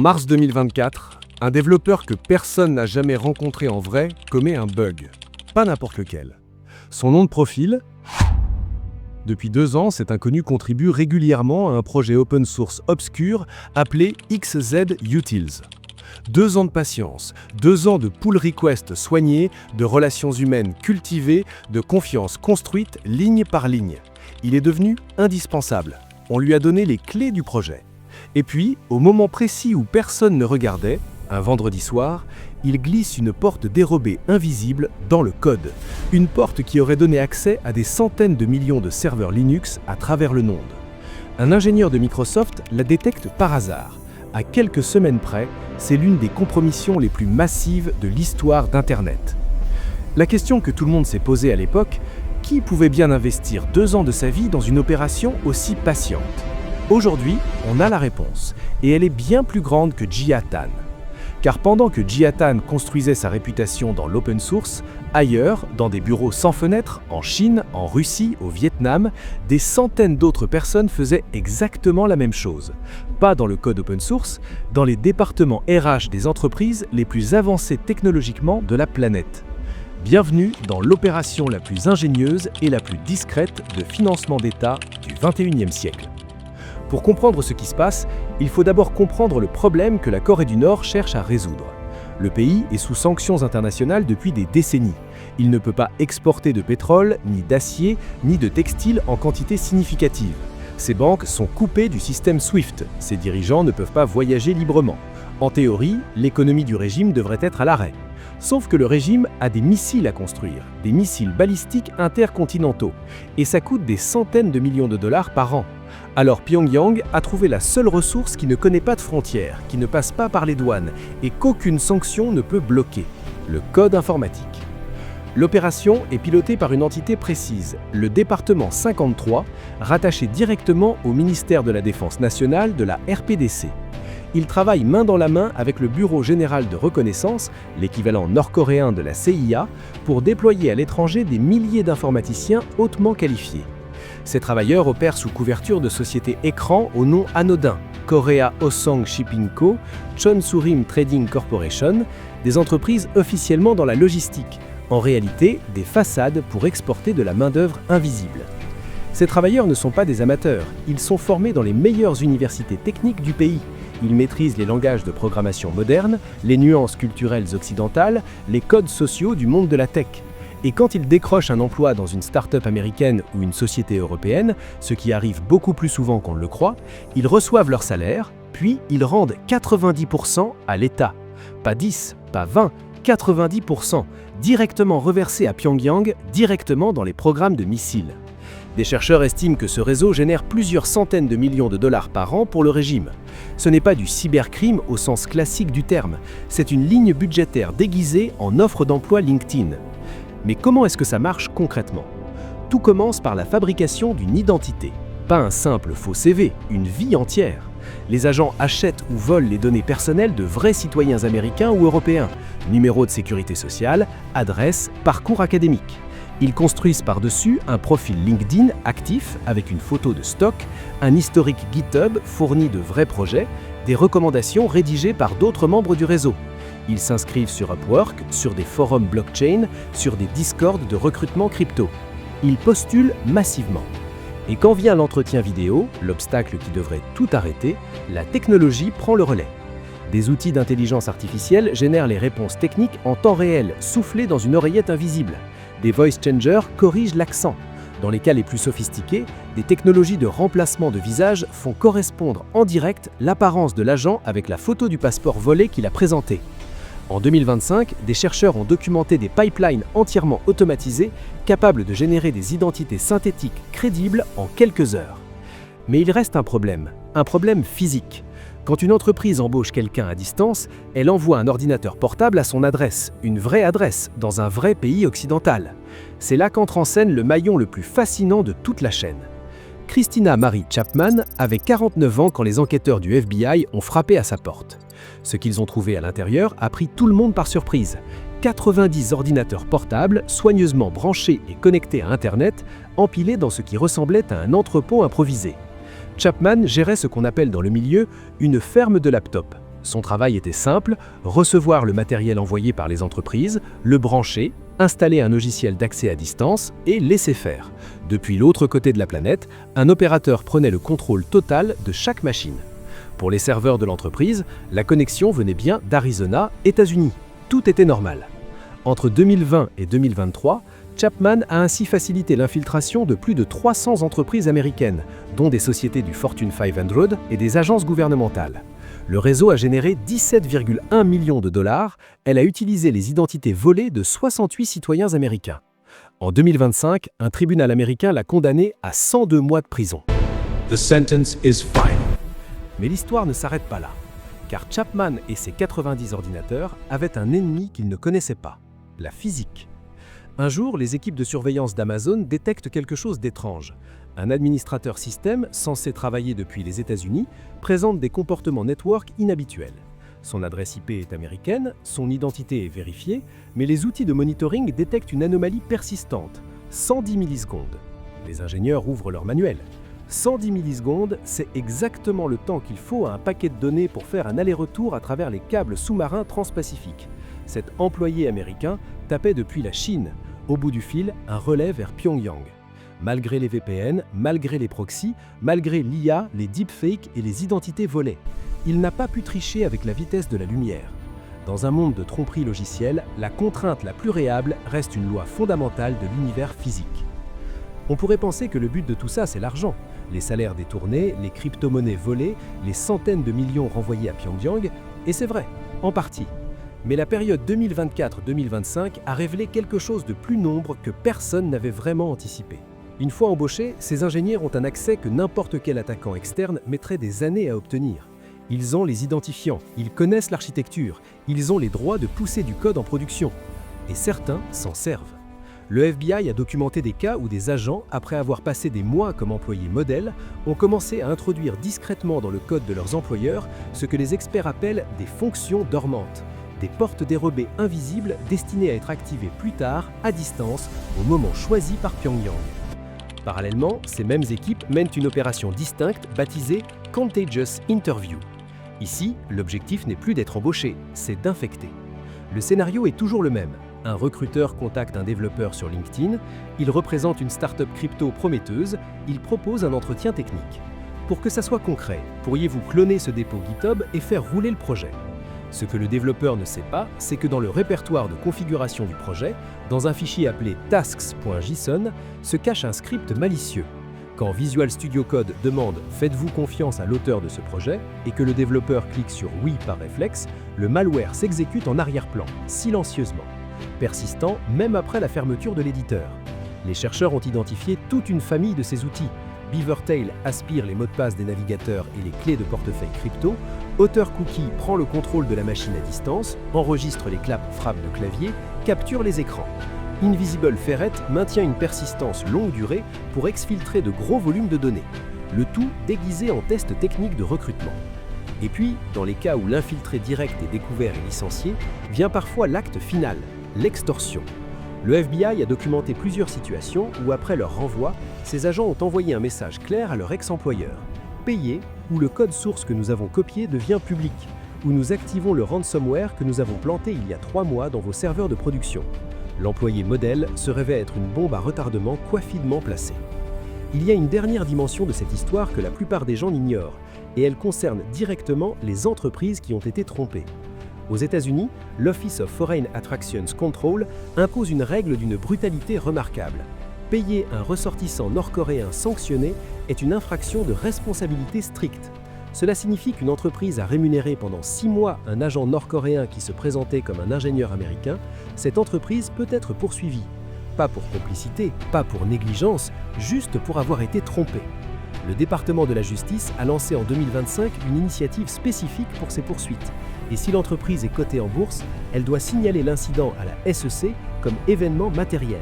mars 2024, un développeur que personne n'a jamais rencontré en vrai commet un bug. Pas n'importe lequel. Son nom de profil? Depuis 2 ans, cet inconnu contribue régulièrement à un projet open source obscur appelé XZUtils. 2 ans de patience, 2 ans de pull requests soignés, de relations humaines cultivées, de confiance construite ligne par ligne. Il est devenu indispensable. On lui a donné les clés du projet. Et puis, au moment précis où personne ne regardait, un vendredi soir, il glisse une porte dérobée invisible dans le code. Une porte qui aurait donné accès à des centaines de millions de serveurs Linux à travers le monde. Un ingénieur de Microsoft la détecte par hasard. À quelques semaines près, c'est l'une des compromissions les plus massives de l'histoire d'Internet. La question que tout le monde s'est posée à l'époque, qui pouvait bien investir 2 ans de sa vie dans une opération aussi patiente? Aujourd'hui, on a la réponse, et elle est bien plus grande que Jia Tan. Car pendant que Jia Tan construisait sa réputation dans l'open source, ailleurs, dans des bureaux sans fenêtres, en Chine, en Russie, au Vietnam, des centaines d'autres personnes faisaient exactement la même chose. Pas dans le code open source, dans les départements RH des entreprises les plus avancées technologiquement de la planète. Bienvenue dans l'opération la plus ingénieuse et la plus discrète de financement d'État du XXIe siècle. Pour comprendre ce qui se passe, il faut d'abord comprendre le problème que la Corée du Nord cherche à résoudre. Le pays est sous sanctions internationales depuis des décennies. Il ne peut pas exporter de pétrole, ni d'acier, ni de textiles en quantité significative. Ses banques sont coupées du système SWIFT. Ses dirigeants ne peuvent pas voyager librement. En théorie, l'économie du régime devrait être à l'arrêt. Sauf que le régime a des missiles à construire, des missiles balistiques intercontinentaux, et ça coûte des centaines de millions de dollars par an. Alors Pyongyang a trouvé la seule ressource qui ne connaît pas de frontières, qui ne passe pas par les douanes, et qu'aucune sanction ne peut bloquer: le code informatique. L'opération est pilotée par une entité précise, le département 53, rattaché directement au ministère de la Défense nationale de la RPDC. Il travaille main dans la main avec le Bureau général de reconnaissance, l'équivalent nord-coréen de la CIA, pour déployer à l'étranger des milliers d'informaticiens hautement qualifiés. Ces travailleurs opèrent sous couverture de sociétés écrans au nom anodin: Korea Osang Shipping Co., Chonsurim Trading Corporation, des entreprises officiellement dans la logistique, en réalité des façades pour exporter de la main-d'œuvre invisible. Ces travailleurs ne sont pas des amateurs, ils sont formés dans les meilleures universités techniques du pays. Ils maîtrisent les langages de programmation modernes, les nuances culturelles occidentales, les codes sociaux du monde de la tech. Et quand ils décrochent un emploi dans une start-up américaine ou une société européenne, ce qui arrive beaucoup plus souvent qu'on ne le croit, ils reçoivent leur salaire, puis ils rendent 90% à l'État. Pas 10, pas 20, 90%, directement reversés à Pyongyang, directement dans les programmes de missiles. Des chercheurs estiment que ce réseau génère plusieurs centaines de millions de dollars par an pour le régime. Ce n'est pas du cybercrime au sens classique du terme, c'est une ligne budgétaire déguisée en offre d'emploi LinkedIn. Mais comment est-ce que ça marche concrètement? Tout commence par la fabrication d'une identité. Pas un simple faux CV, une vie entière. Les agents achètent ou volent les données personnelles de vrais citoyens américains ou européens. Numéro de sécurité sociale, adresse, parcours académique. Ils construisent par-dessus un profil LinkedIn actif avec une photo de stock, un historique GitHub fourni de vrais projets, des recommandations rédigées par d'autres membres du réseau. Ils s'inscrivent sur Upwork, sur des forums blockchain, sur des discords de recrutement crypto. Ils postulent massivement. Et quand vient l'entretien vidéo, l'obstacle qui devrait tout arrêter, la technologie prend le relais. Des outils d'intelligence artificielle génèrent les réponses techniques en temps réel, soufflées dans une oreillette invisible. Des voice changers corrigent l'accent. Dans les cas les plus sophistiqués, des technologies de remplacement de visage font correspondre en direct l'apparence de l'agent avec la photo du passeport volé qu'il a présenté. En 2025, des chercheurs ont documenté des pipelines entièrement automatisés, capables de générer des identités synthétiques crédibles en quelques heures. Mais il reste un problème physique. Quand une entreprise embauche quelqu'un à distance, elle envoie un ordinateur portable à son adresse, une vraie adresse, dans un vrai pays occidental. C'est là qu'entre en scène le maillon le plus fascinant de toute la chaîne. Christina Marie Chapman avait 49 ans quand les enquêteurs du FBI ont frappé à sa porte. Ce qu'ils ont trouvé à l'intérieur a pris tout le monde par surprise. 90 ordinateurs portables, soigneusement branchés et connectés à Internet, empilés dans ce qui ressemblait à un entrepôt improvisé. Chapman gérait ce qu'on appelle dans le milieu une ferme de laptops. Son travail était simple, recevoir le matériel envoyé par les entreprises, le brancher, installer un logiciel d'accès à distance et laisser faire. Depuis l'autre côté de la planète, un opérateur prenait le contrôle total de chaque machine. Pour les serveurs de l'entreprise, la connexion venait bien d'Arizona, États-Unis. Tout était normal. Entre 2020 et 2023, Chapman a ainsi facilité l'infiltration de plus de 300 entreprises américaines, dont des sociétés du Fortune 500 et des agences gouvernementales. Le réseau a généré 17,1 millions de dollars. Elle a utilisé les identités volées de 68 citoyens américains. En 2025, un tribunal américain l'a condamné à 102 mois de prison. The sentence is final. Mais l'histoire ne s'arrête pas là, car Chapman et ses 90 ordinateurs avaient un ennemi qu'ils ne connaissaient pas, la physique. Un jour, les équipes de surveillance d'Amazon détectent quelque chose d'étrange. Un administrateur système, censé travailler depuis les États-Unis, présente des comportements network inhabituels. Son adresse IP est américaine, son identité est vérifiée, mais les outils de monitoring détectent une anomalie persistante, 110 millisecondes. Les ingénieurs ouvrent leur manuel. 110 millisecondes, c'est exactement le temps qu'il faut à un paquet de données pour faire un aller-retour à travers les câbles sous-marins transpacifiques. Cet employé américain tapait depuis la Chine. Au bout du fil, un relais vers Pyongyang. Malgré les VPN, malgré les proxys, malgré l'IA, les deepfakes et les identités volées, il n'a pas pu tricher avec la vitesse de la lumière. Dans un monde de tromperie logicielle, la contrainte la plus réable reste une loi fondamentale de l'univers physique. On pourrait penser que le but de tout ça, c'est l'argent. Les salaires détournés, les crypto-monnaies volées, les centaines de millions renvoyés à Pyongyang, et c'est vrai, en partie. Mais la période 2024-2025 a révélé quelque chose de plus nombre que personne n'avait vraiment anticipé. Une fois embauchés, ces ingénieurs ont un accès que n'importe quel attaquant externe mettrait des années à obtenir. Ils ont les identifiants, ils connaissent l'architecture, ils ont les droits de pousser du code en production. Et certains s'en servent. Le FBI a documenté des cas où des agents, après avoir passé des mois comme employés modèles, ont commencé à introduire discrètement dans le code de leurs employeurs ce que les experts appellent des fonctions dormantes, des portes dérobées invisibles destinées à être activées plus tard, à distance, au moment choisi par Pyongyang. Parallèlement, ces mêmes équipes mènent une opération distincte baptisée Contagious Interview. Ici, l'objectif n'est plus d'être embauché, c'est d'infecter. Le scénario est toujours le même. Un recruteur contacte un développeur sur LinkedIn, il représente une start-up crypto prometteuse, il propose un entretien technique. Pour que ça soit concret, pourriez-vous cloner ce dépôt GitHub et faire rouler le projet? Ce que le développeur ne sait pas, c'est que dans le répertoire de configuration du projet, dans un fichier appelé tasks.json, se cache un script malicieux. Quand Visual Studio Code demande « Faites-vous confiance à l'auteur de ce projet ?» et que le développeur clique sur « Oui » par réflexe, le malware s'exécute en arrière-plan, silencieusement, persistant même après la fermeture de l'éditeur. Les chercheurs ont identifié toute une famille de ces outils. Beavertail aspire les mots de passe des navigateurs et les clés de portefeuille crypto, Auteur Cookie prend le contrôle de la machine à distance, enregistre les claps frappes de clavier, capture les écrans. Invisible Ferret maintient une persistance longue durée pour exfiltrer de gros volumes de données, le tout déguisé en test technique de recrutement. Et puis, dans les cas où l'infiltré direct est découvert et licencié, vient parfois l'acte final, l'extorsion. Le FBI a documenté plusieurs situations où, après leur renvoi, ces agents ont envoyé un message clair à leur ex-employeur. Payez, ou le code source que nous avons copié devient public, ou nous activons le ransomware que nous avons planté il y a 3 mois dans vos serveurs de production. L'employé modèle se révèle être une bombe à retardement coiffidement placée. Il y a une dernière dimension de cette histoire que la plupart des gens ignorent, et elle concerne directement les entreprises qui ont été trompées. Aux États-Unis, l'Office of Foreign Attractions Control impose une règle d'une brutalité remarquable. Payer un ressortissant nord-coréen sanctionné est une infraction de responsabilité stricte. Cela signifie qu'une entreprise a rémunéré pendant 6 mois un agent nord-coréen qui se présentait comme un ingénieur américain. Cette entreprise peut être poursuivie. Pas pour complicité, pas pour négligence, juste pour avoir été trompée. Le département de la justice a lancé en 2025 une initiative spécifique pour ces poursuites. Et si l'entreprise est cotée en bourse, elle doit signaler l'incident à la SEC comme événement matériel.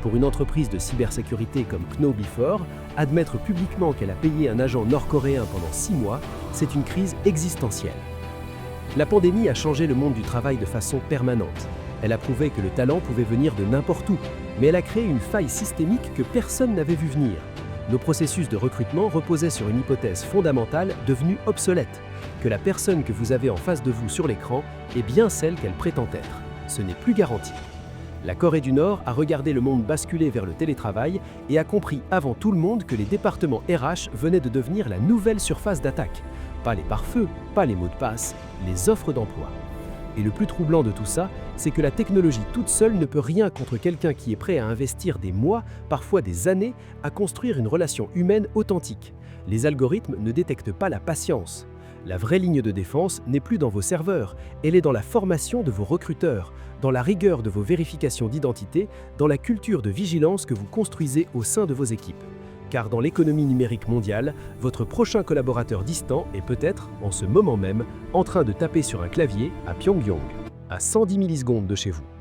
Pour une entreprise de cybersécurité comme KnowBe4, admettre publiquement qu'elle a payé un agent nord-coréen pendant 6 mois, c'est une crise existentielle. La pandémie a changé le monde du travail de façon permanente. Elle a prouvé que le talent pouvait venir de n'importe où, mais elle a créé une faille systémique que personne n'avait vu venir. Nos processus de recrutement reposaient sur une hypothèse fondamentale devenue obsolète. que la personne que vous avez en face de vous sur l'écran est bien celle qu'elle prétend être. Ce n'est plus garanti. La Corée du Nord a regardé le monde basculer vers le télétravail et a compris avant tout le monde que les départements RH venaient de devenir la nouvelle surface d'attaque. Pas les pare-feux, pas les mots de passe, les offres d'emploi. Et le plus troublant de tout ça, c'est que la technologie toute seule ne peut rien contre quelqu'un qui est prêt à investir des mois, parfois des années, à construire une relation humaine authentique. Les algorithmes ne détectent pas la patience. La vraie ligne de défense n'est plus dans vos serveurs, elle est dans la formation de vos recruteurs, dans la rigueur de vos vérifications d'identité, dans la culture de vigilance que vous construisez au sein de vos équipes. Car dans l'économie numérique mondiale, votre prochain collaborateur distant est peut-être, en ce moment même, en train de taper sur un clavier à Pyongyang, à 110 millisecondes de chez vous.